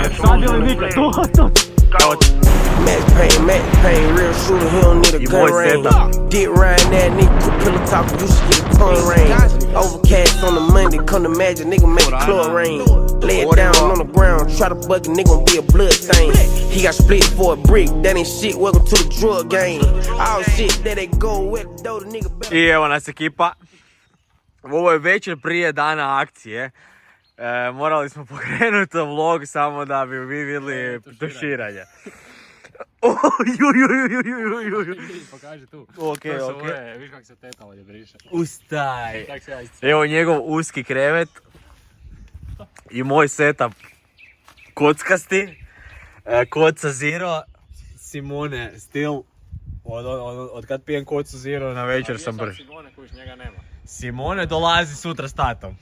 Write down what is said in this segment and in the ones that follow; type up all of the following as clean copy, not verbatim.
Sad ili nikad, tu. Max Payne, real shooter, he don't need a gun range. Dick riding that nigga, quit pillow talking, you should get a tongue range. Overcast on the Monday, come to Magic, nigga make the club rain. Lay it down on the ground, try to bucket, nigga gon' be a blood stain. He got split for a brick, that ain't shit, welcome to the drug game. All shit that they go with, though the nigga better. I evo nas ekipa. Ovo je večer prije dana akcije. Morali smo pokrenuti vlog samo da bi vi vidjeli tuširanje. Pokaži tu. Okej. Viš kak se teta ovdje briše. Ustaj. Evo njegov uski krevet. I moj setup kockasti. Koca Zero. Simone stil. Od kad pijem kocu Zero na večer sam brž. Simone kojiš njega nema. Simone dolazi sutra s tatom.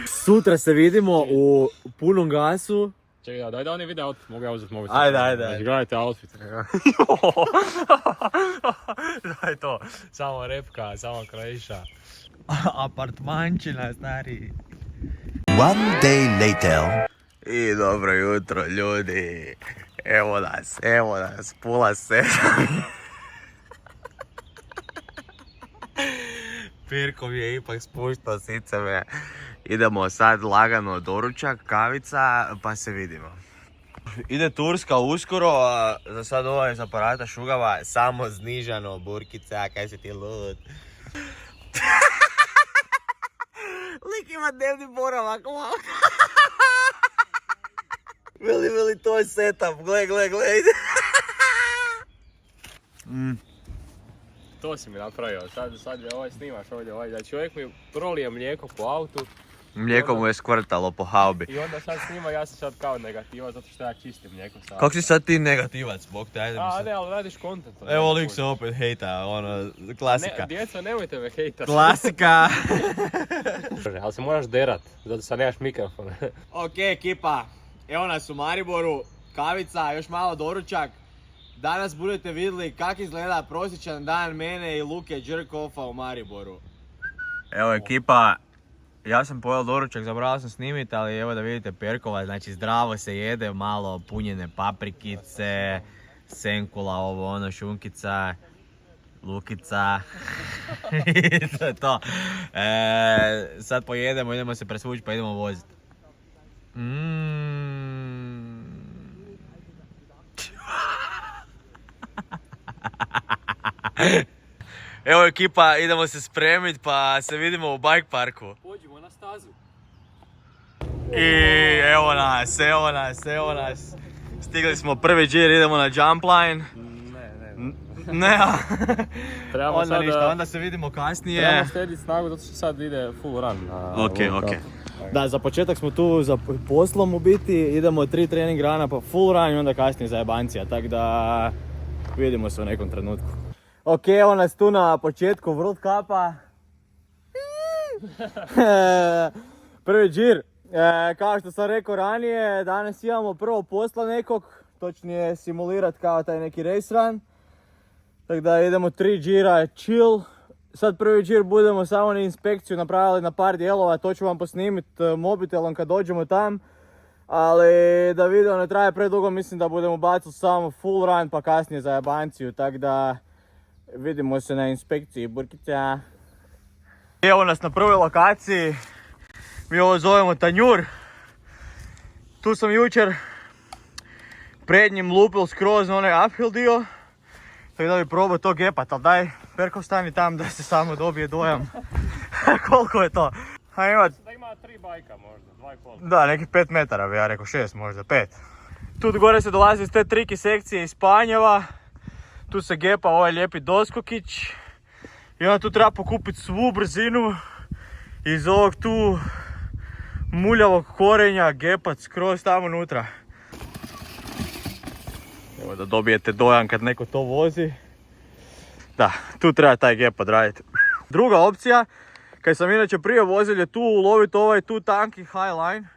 Sutra se vidimo u punom gasu. Čekaj, daj da oni vide outfit, mogu ja uzeti mobitel. Ajde. Znači, gledajte outfit. Daj to, samo repka, samo krajiša. Apartmančina, stari. One day later. I dobro jutro, ljudi. Evo nas, pola 7. Pirko mi je ipak spuštao siceme. Idemo sad lagano doručak, kavica, pa se vidimo. Ide Turska uskoro, a za sad ovo je iz aparata šugava, samo znižano, burkica, kaj si ti lud. Lik ima dnevni boravak, Veli, to je setup, gle. To si mi napravio, sad je ovaj snimaš ovdje, da čovjek mi prolije mlijeko po autu. Mlijeko mu je skvrtalo po haubi. I onda sad snima, ja sam sad kao negativac, zato što ja čistim mlijeko sa... Kako si sad ti negativac, bog te, ajde mi se... A ne, ali radiš content. Evo lik se opet hejta, ono, klasika. Ne, djeca, nemojte me hejtati. Klasika. Ali se moraš derat, zato sad nemaš mikrofon. Ok, ekipa, evo nas u Mariboru, kavica, još malo doručak. Danas budete vidjeli kako izgleda prosječan dan mene i Luke Jerkoffa u Mariboru. Evo ekipa, ja sam pojel doručak, zaboravio sam snimit, ali evo da vidite Perkova, znači zdravo se jede, malo punjene paprikice, senkula, ovo ono, šunkica, lukica. I to je to. Sad pojedemo, idemo se presvući pa idemo voziti. Evo ekipa, idemo se spremit pa se vidimo u bike parku. Pođimo na stazu. I evo nas. Stigli smo prvi džir, idemo na jump line. Ne. Onda ništa, onda se vidimo kasnije. Trebamo štediti snagu zato što sad ide full run. Ok. Da, za početak smo tu za poslom u biti, idemo 3 trening rana pa full run i onda kasnije za jebancija, tako da vidimo se u nekom trenutku. Ok, evo nas tu na početku World Cupa. Prvi džir, kao što sam rekao ranije, danas imamo prvo posla nekog, točnije simulirat kao taj neki race run. Tako da idemo 3 džira, chill. Sad prvi džir budemo samo na inspekciju napravili na par dijelova, to ću vam posnimit mobitelom kad dođemo tam. Ali da video ne traje predugo, mislim da budemo bacili samo full run pa kasnije za jebanciju, tako da vidimo se na inspekciji, burkica. Evo nas na prvoj lokaciji, mi ovo zovemo Tanjur. Tu sam jučer prednjim lupil skroz na onaj uphill dio. Tako da bi probao to gepat, ali daj Perko stani tam da se samo dobije dojam. Koliko je to? Da ima 3 bajka možda, 2,5. Da, nekih 5 metara bi ja rekao, 6 možda, 5. Tu gore se dolazi iz te triki sekcije iz Panjeva. Tu se gepa ovaj lijepi doskokić. I onda tu treba pokupiti svu brzinu iz ovog tu muljavog korenja, gepat skroz tamo unutra. Evo da dobijete dojam kad neko to vozi. Da, tu treba taj gep odraditi. Druga opcija, kad sam inače prije vozil je tu uloviti ovaj tu tanki highline,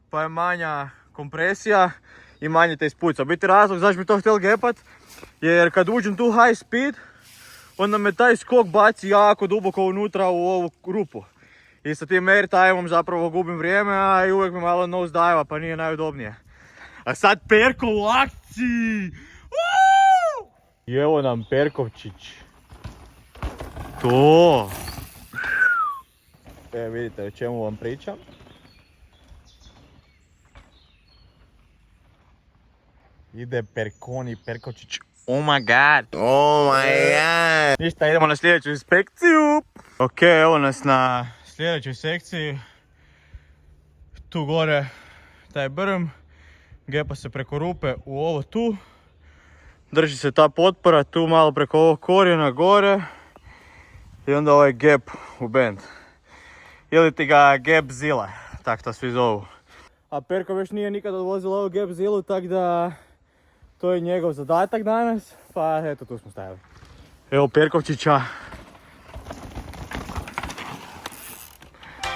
pa je manja kompresija i manje te ispuca. Biti razlog zašto bi to htjeli gepat, jer kad uđem tu high speed, onda me taj skok baci jako duboko unutra u ovu rupu. I sa tim air timeom zapravo gubim vrijeme, a i uvijek mi malo nose dive-a pa nije najudobnije. A sad Perko u akciji! I evo nam Perkovčić. To! Vidite o čemu vam pričam. Ide Perkovčić. Oh my god! Oh my god! Ništa, idemo na sljedeću inspekciju. Ok, evo nas na sljedećoj sekciji. Tu gore taj brm. Gepa se preko rupe u ovo tu. Drži se ta potpora tu malo preko ovog korijena gore. I onda ovaj gap u bend. Ili ti ga gap zila, tak to svi zovu. A Perko već nije nikad odvozila ovu gap zilu, tak da to je njegov zadatak danas. Pa eto, tu smo stavili. Evo Perkovčića.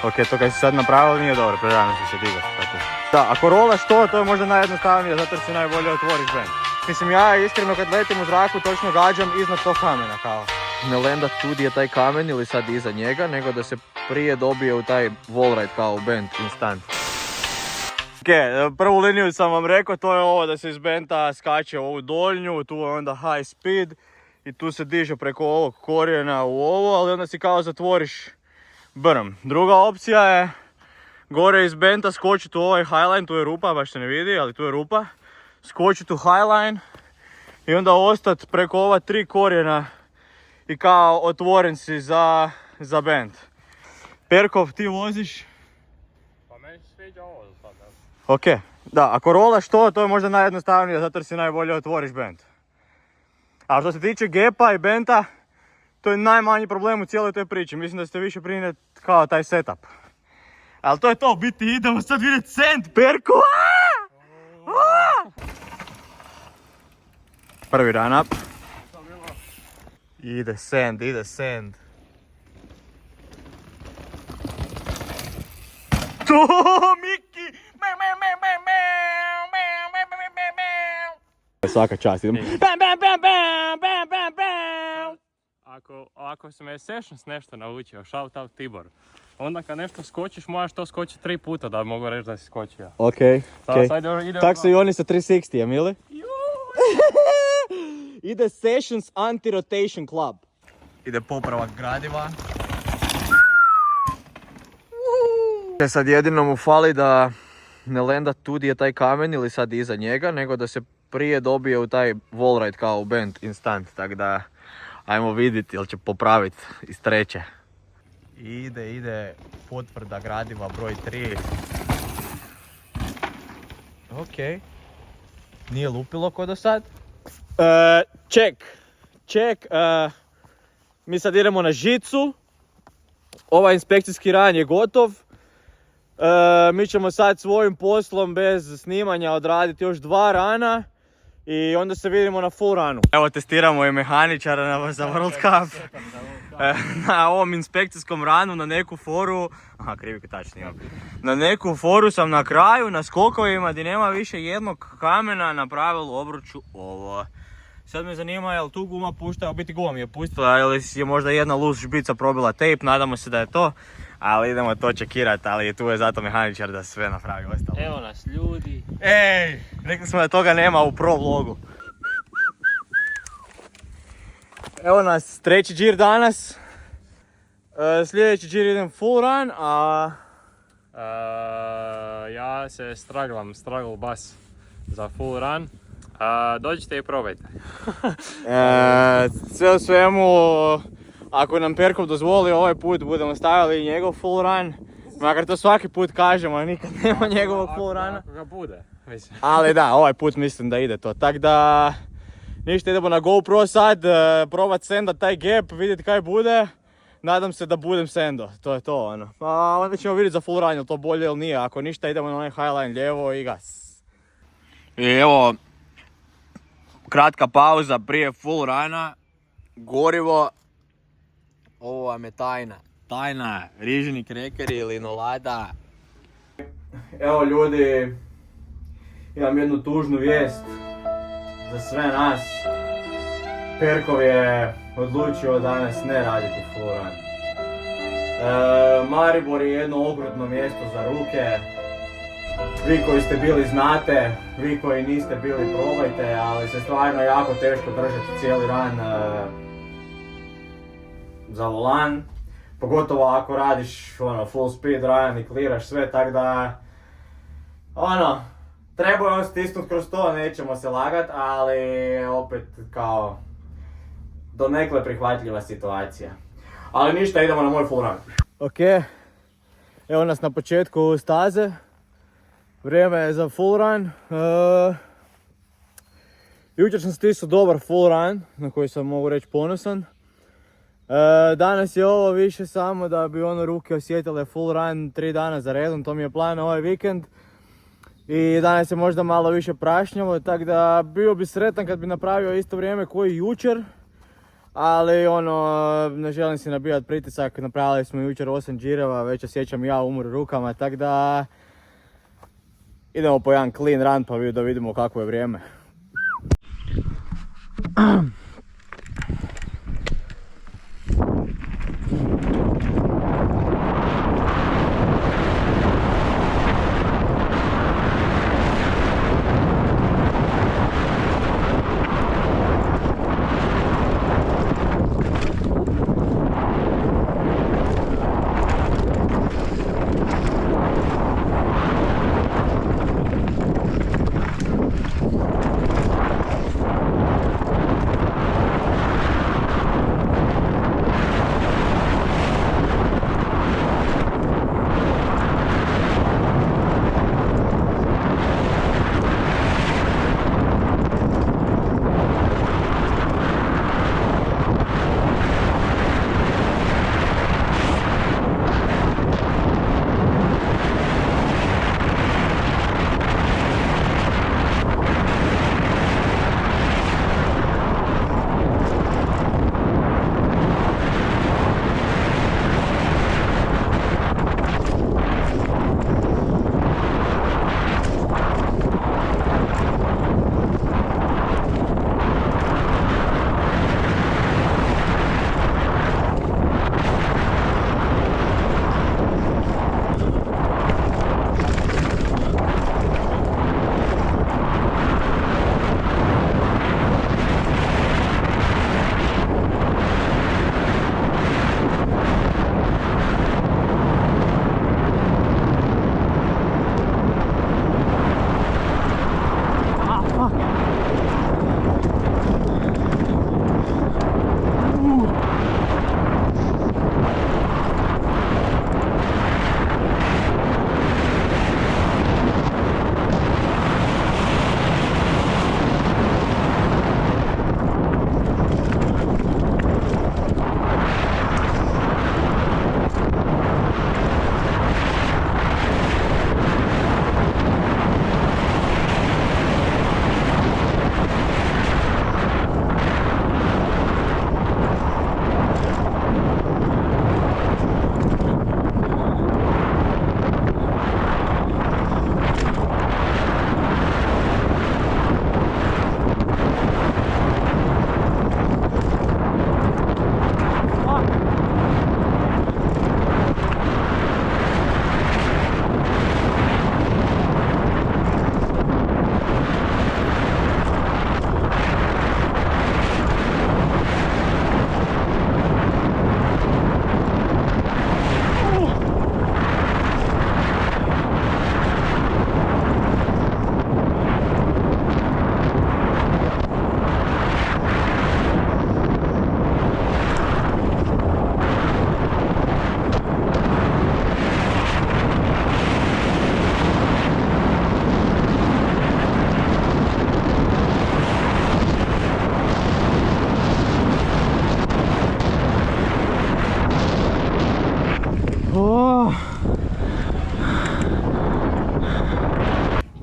Ok, to kaj si sad napravili nije dobro, prerano si se digao. Da, ako rolaš to je možda najjednostavnije, zato jer si najbolje otvoriš bend. Mislim, ja iskreno kad letim u zraku točno gađam iznad tog kamena kao. Ne lenda tudi je taj kamen ili sad iza njega, nego da se prije dobije u taj wallride kao u bend instant. Ok, prvu liniju sam vam rekao, to je ovo da se iz benda skače u ovu doljnju, tu je onda high speed i tu se diže preko ovog korijena u ovo, ali onda si kao zatvoriš brm. Druga opcija je gore iz benda skočiti u ovaj highline, tu je rupa, baš se ne vidi, ali tu je rupa. Skočiti u highline i onda ostati preko ova 3 korijena i kao otvoren si za bend. Perkov, ti voziš? Pa meni se sviđa ovo za sad. Ok, da, ako rolaš to je možda najjednostavnije, zato jer si najbolje otvoriš bend. A što se tiče gepa i benda, to je najmanji problem u cijeloj toj priči. Mislim da ste više brinete kao taj setup. Ali to je to, biti idemo sad vidjeti sand, Perko! Prvi run up. Ide sand. To, Miki! Svaka čast, idemo. Ako se me Sessions nešto naučio, shout out Tibor, onda kad nešto skočiš, moraš to skočiti 3 puta da mogu reći da si skočio. Ok. Tak su i oni sa 360, ja mili? Ide Sessions Anti-Rotation Club. Ide popravak gradiva. Sad jedino mu fali da ne lenda tudi je taj kamen ili sad iza njega, nego da se prije dobije u taj wallride kao u bend instant, tako da ajmo vidjeti jel će popraviti iz treće. Ide potvrda gradiva broj 3. Ok. Nije lupilo ko do sad. Ček. Mi sad idemo na žicu. Ovaj inspekcijski ran je gotov. Mi ćemo sad svojim poslom bez snimanja odraditi još 2 rana. I onda se vidimo na full runu. Evo testiramo i mehaničara za World Cup. Na ovom inspekcijskom ranu na neku foru, krivi kotač snimam. Na neku foru sam na kraju, na skokovima gdje nema više jednog kamena napravil u obruču ovo. Sad me zanima je li tu guma pušta, u biti guma mi je pustila ili je možda jedna lus žbica probila tape, nadamo se da je to. Ali idemo to čekirati, ali tu je zato mehaničar da sve napravi ostalo. Evo nas ljudi. Ej, rekli smo da toga nema u pro vlogu. Evo nas, treći džir danas. Sljedeći džir idem full run, a... Ja se struggle bus za full run. Dođite i probajte. Sve u svemu, ako nam Perkov dozvoli ovaj put budemo stavili njegov full run. Makar to svaki put kažemo, a nikad nema njegovog full runa. Ako ga bude, mislim. Ali da, ovaj put mislim da ide to. Tak da, ništa, idemo na GoPro sad, probat sendat taj gap, vidjeti kaj bude. Nadam se da budem sendo, to je to ono. A onda ćemo vidjeti za full run, je to bolje ili nije. Ako ništa, idemo na onaj highline lijevo i gas. I evo, kratka pauza prije full runa. Gorivo. Ovo vam je tajna, rižini krekeri ili nolada. Evo ljudi, imam jednu tužnu vijest za sve nas. Perkov je odlučio danas ne raditi full run. Maribor je jedno okrutno mjesto za ruke. Vi koji ste bili znate, vi koji niste bili probajte, ali se stvarno jako teško držati cijeli dan za volan. Pogotovo ako radiš full speed run i kliraš sve, tak da trebamo stisnut kroz to, nećemo se lagat, ali opet kao donekle prihvatljiva situacija. Ali ništa, idemo na moj full run. Ok, evo nas na početku staze. Vrijeme je za full run. Jučer sam stisao dobar full run, na koji sam mogu reći ponosan. Danas je ovo više samo da bi ruke osjetile full run 3 dana za redom, to mi je plan ovaj vikend. I danas je možda malo više prašnjavo, tako da bio bi sretan kad bi napravio isto vrijeme koji jučer. Ali ne želim si nabijati pritisak, napravili smo jučer 8 džireva, već osjećam ja umor rukama, tako da idemo po jedan clean run pa da vidimo kakvo je vrijeme.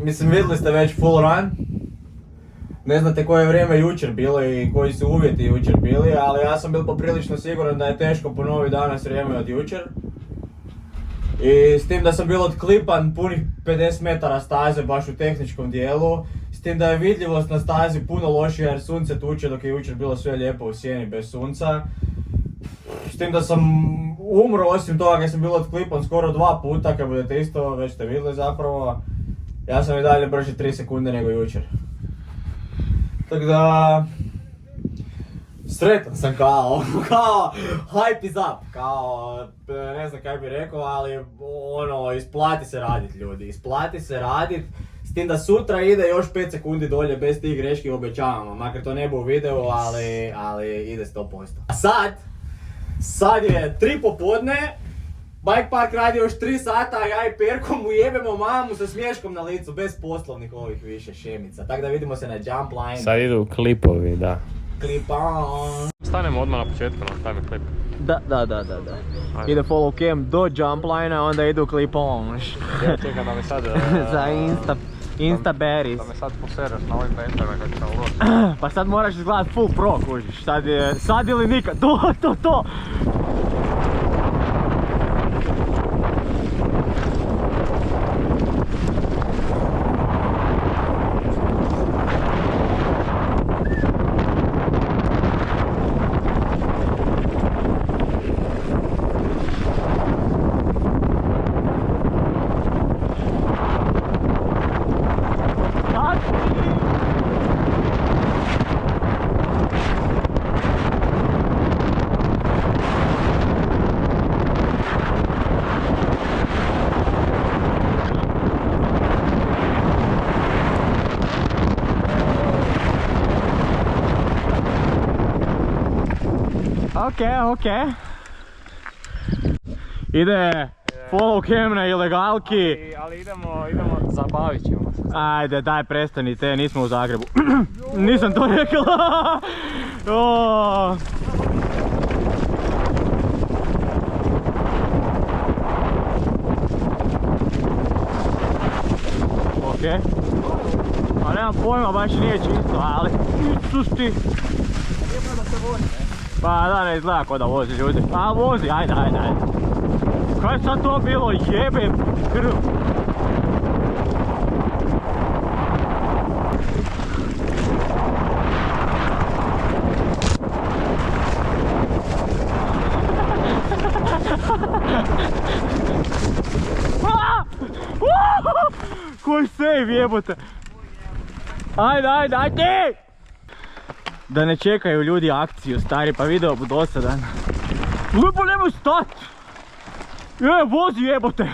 Mislim, vidjeli ste već full run. Ne znate koje je vrijeme jučer bilo i koji su uvjeti jučer bili, ali ja sam bil poprilično siguran da je teško ponoviti danas vrijeme od jučer. I s tim da sam bil odklipan punih 50 metara staze baš u tehničkom dijelu. S tim da je vidljivost na stazi puno lošija jer sunce tuče dok je jučer bilo sve lijepo u sjeni bez sunca. S tim da sam umro, osim toga kad sam bilo odklipan skoro 2 puta, kad budete isto, već ste vidjeli zapravo. Ja sam i dalje brži 3 sekunde nego jučer. Tako da... Sretan sam kao hype is up, kao ne znam kaj bi rekao, ali ono, isplati se radit ljudi, isplati se radit. S tim da sutra ide još 5 sekundi dolje bez tih greški, obećavamo, makar to ne bu u videu, ali ide 100%. A sad je 3 popodne, Bike Park radi još 3 sata, a ja i Perko mu jebemo mamu sa smješkom na licu, bez poslovnih ovih više šemica. Tako da vidimo se na jump line. Sad idu klipovi, da. Clip on. Stanemo odmah na početku, nastavimo klip. Da. Ide follow cam do jump line, onda idu clip on. Ja čekam da mi sad... Za Insta berries. Da me sad posereš na ovim benchama kako sam loš. Pa sad moraš izgledat full pro, kužiš. Sad ili nikad. To! Okej. Ide follow cam na ilegalki. Ali idemo, zabavit ćemo se. Ajde, daj prestanite, nismo u Zagrebu. Nisam to rekao. Okej. A nemam pojma, baš nije čisto, ali... Susti. Pa da, ne izgleda ko da vozi ljudi. A vozi, ajde. Kaj je sad to bilo? Jebe krv. Koji save jebote. Ajde! Da ne čekaju ljudi akciju, stari, pa video bu dosadan. Lipo nemoj stat! Vozi jebote!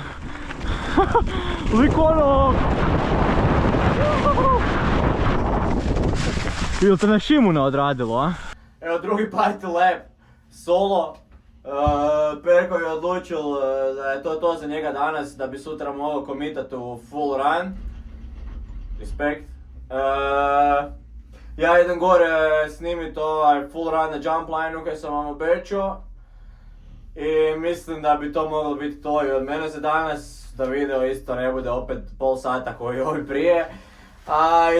Liko ono... Ili te na Šimuna odradilo, a? Evo drugi party lap, solo. Perko je odlučil da je to za njega danas, da bi sutra mogao komitat u full run. Respekt. Ja idem gore snimit full run na jump line-u koji sam vam obećao. I mislim da bi to moglo biti to i od mene za danas, da video isto ne bude opet pol sata koji ovi prije.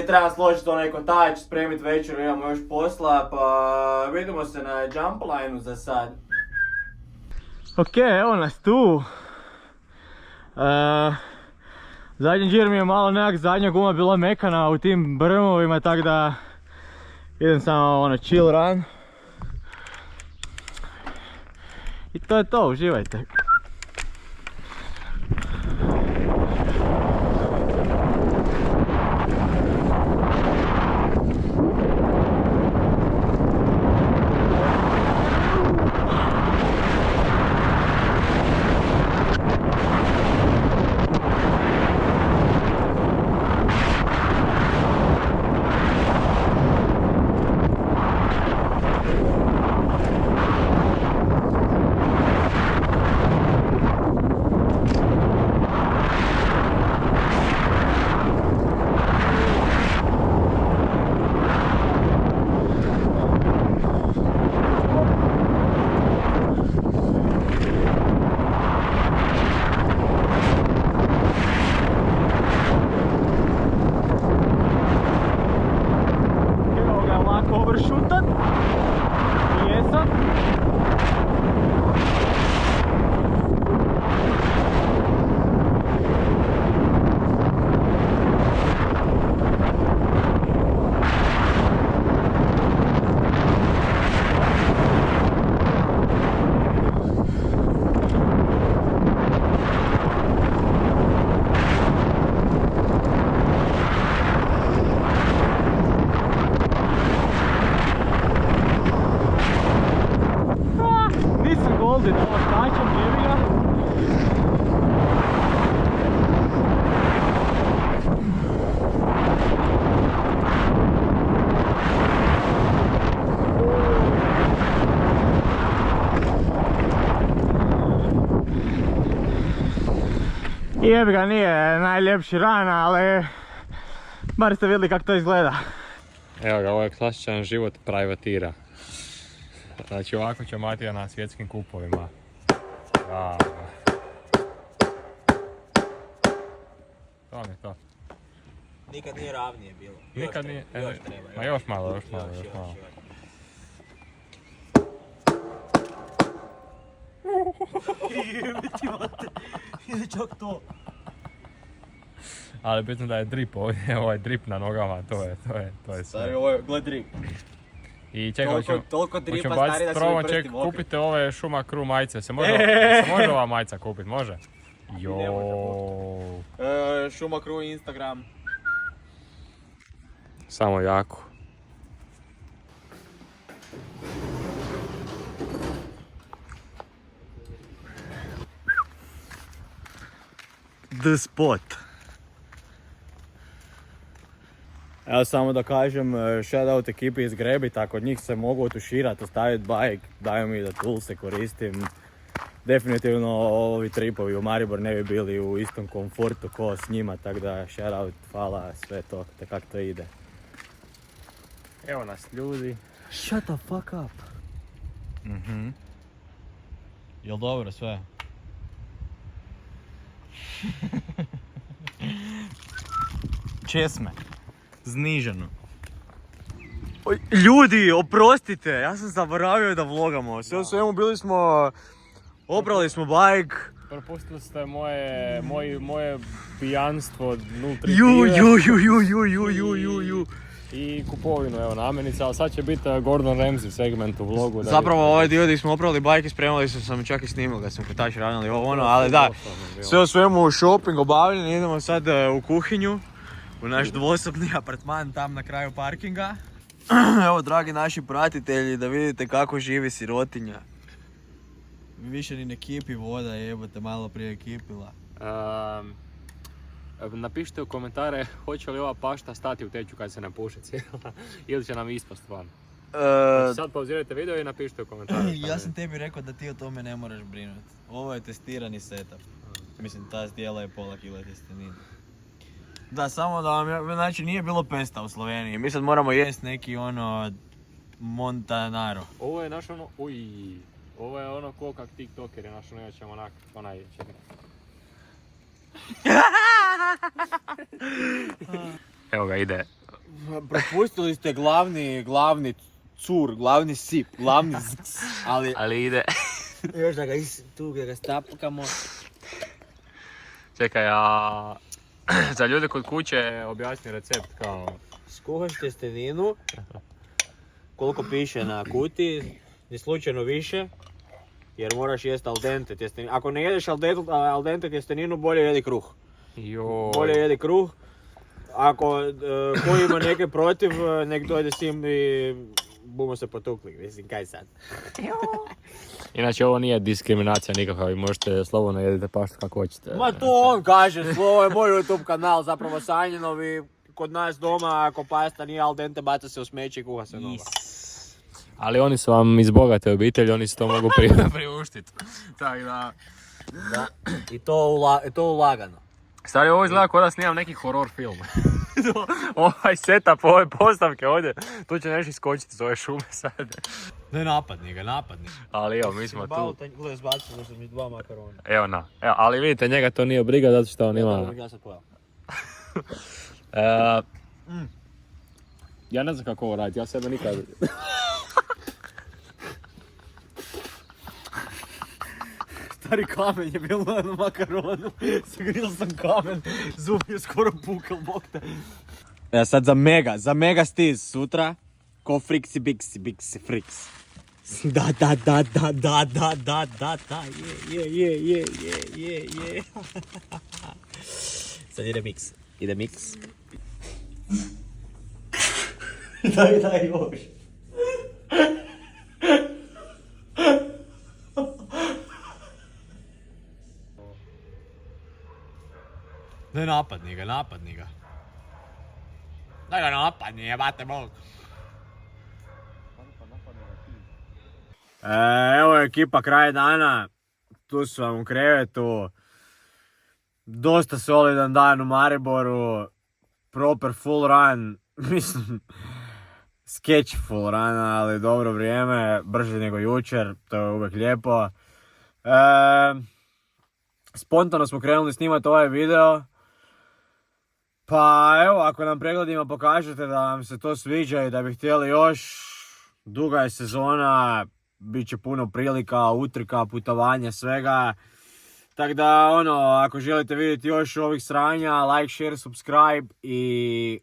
I trebam složiti onaj kotač, spremit večer, imamo još posla, pa vidimo se na jump line-u za sad. Ok, evo nas tu. Zadnji džir mi je malo nekak zadnja guma bila mekana u tim brmovima, tako da idem samo chill run. I to je to, uživajte. Jebi ga, nije najljepši ran, ali bar ste vidjeli kako to izgleda. Evo ga, ovo je klasičan život privatira. Znači ovako će Matija na svjetskim kupovima. Ja. To mi je to. Nikad nije ravnije bilo. Nikad nije, ma još malo. Ili čak to. Ali bitno da je drip ovdje, ovaj drip na nogama, to je sve. Stari, ovo je, gled drip. I čekaj, Toliko hoćemo dripa, stari, baciti da su promo, mi prsti mokri. kupite ove Šuma Crew majice, se može ova majica kupiti, može? Joooo. Šuma Crew Instagram. Samo jako. The spot. Evo samo da kažem, shoutout ekipi iz Grebita, kod njih se mogu otuširati, ostaviti bajk, daju mi da toolse koristim. Definitivno ovi tripovi u Maribor ne bi bili u istom komfortu ko s njima, tako da shoutout, hvala, sve to, te kak to ide. Evo nas ljudi. Shut the fuck up. Jel dobro sve? Česme. Zniženo. Ljudi, oprostite, ja sam zaboravio da vlogamo. Sve u svemu bili smo, oprali smo bajk. Propustili ste moje pijanstvo 0,3 Ju. i kupovinu, evo, namirnica, ali sad će biti Gordon Ramsay segment u vlogu. Zapravo ovaj dio gdje smo oprali bajk i spremali sam čak i snimali da sam kotač ranili ovo ono, ali da. Sve u svemu shopping obavljen, idemo sad u kuhinju. U naš dvosobni apartman tam na kraju parkinga. Evo, dragi naši pratitelji, da vidite kako živi sirotinja. Više ni ne kipi voda, jebote, malo prije kipila. Napišite u komentare hoće li ova pašta stati u teću kad se ne puši cijela ili će nam ispast van. Sad pauzirajte video i napišite u komentare. Ja sam tebi rekao da ti o tome ne moraš brinuti. Ovo je testirani setup. Mislim, ta zdjela je pola kila tjestenine. Da, samo da vam, znači nije bilo pesta u Sloveniji. Mi sad moramo jest neki ono Montanaro. Ovo je naš ono, ovo je ono ko kak tiktoker je naš ono, ćemo onaj čekaj. Evo ga, ide. Propustili ste glavni cur, glavni sip, glavni zzz, Ali ide. još da ga tu ga stapkamo. Čekaj, a za ljude kod kuće objasni recept kao... Skuhaš tjesteninu, koliko piše na kutiji, ni slučajno više, jer moraš jesti al dente tjesteninu. Ako ne jedeš al dente tjesteninu, bolje jedi kruh. Bolje jedi kruh. Ako ko ima neke protiv, nek dojde s tim i bumo se potukli, mislim, kaj sad. Inače, ovo nije diskriminacija nikakva, vi možete slobodno jedite paštu kako hoćete. Ma to on kaže, ovo je moj YouTube kanal, zapravo Sanjinovi, kod nas doma, ako pasta nije al dente, baca se u smeće i kuha se nova. Ali oni su vam iz bogate obitelji, oni se to mogu priuštiti. Tako da... Da, i to ulagano. Stari, ovo izgleda kao da snimam neki horor film. Ovaj setup, ove postavke ovdje, tu će nešto iskočiti iz ove šume sad. Ne, napadni ga. Ali evo, mi smo tu. Gledaj, zbacili su mi 2 makarona. Evo, ali vidite, njega to nije briga zato što on ima... Ja sad pojao. Ja ne znam kako ovo raditi, ja sebe nikad... Stari kamen je bilo na makaronu, sagrio sam kamen, zub je skoro pukal, bok te. Ja sad za mega stiz sutra, ko friksi biksi friks. Da, je. Sad ide mix. Daj još. Ne, napadni ga. Daj ga napadni, jebate bog. Evo je ekipa kraj dana. Tu su vam u krevetu. dosta solidan dan u Mariboru, proper full run, mislim, sketch full run, ali dobro vrijeme, brže nego jučer, to je uvijek lijepo. Spontano smo krenuli snimati ovaj video, pa evo, ako nam pregledima pokažete da vam se to sviđa i da bi htjeli još, duga je sezona, bit će puno prilika, utrka, putovanja, svega. Tako da, ako želite vidjeti još ovih sranja, like, share, subscribe i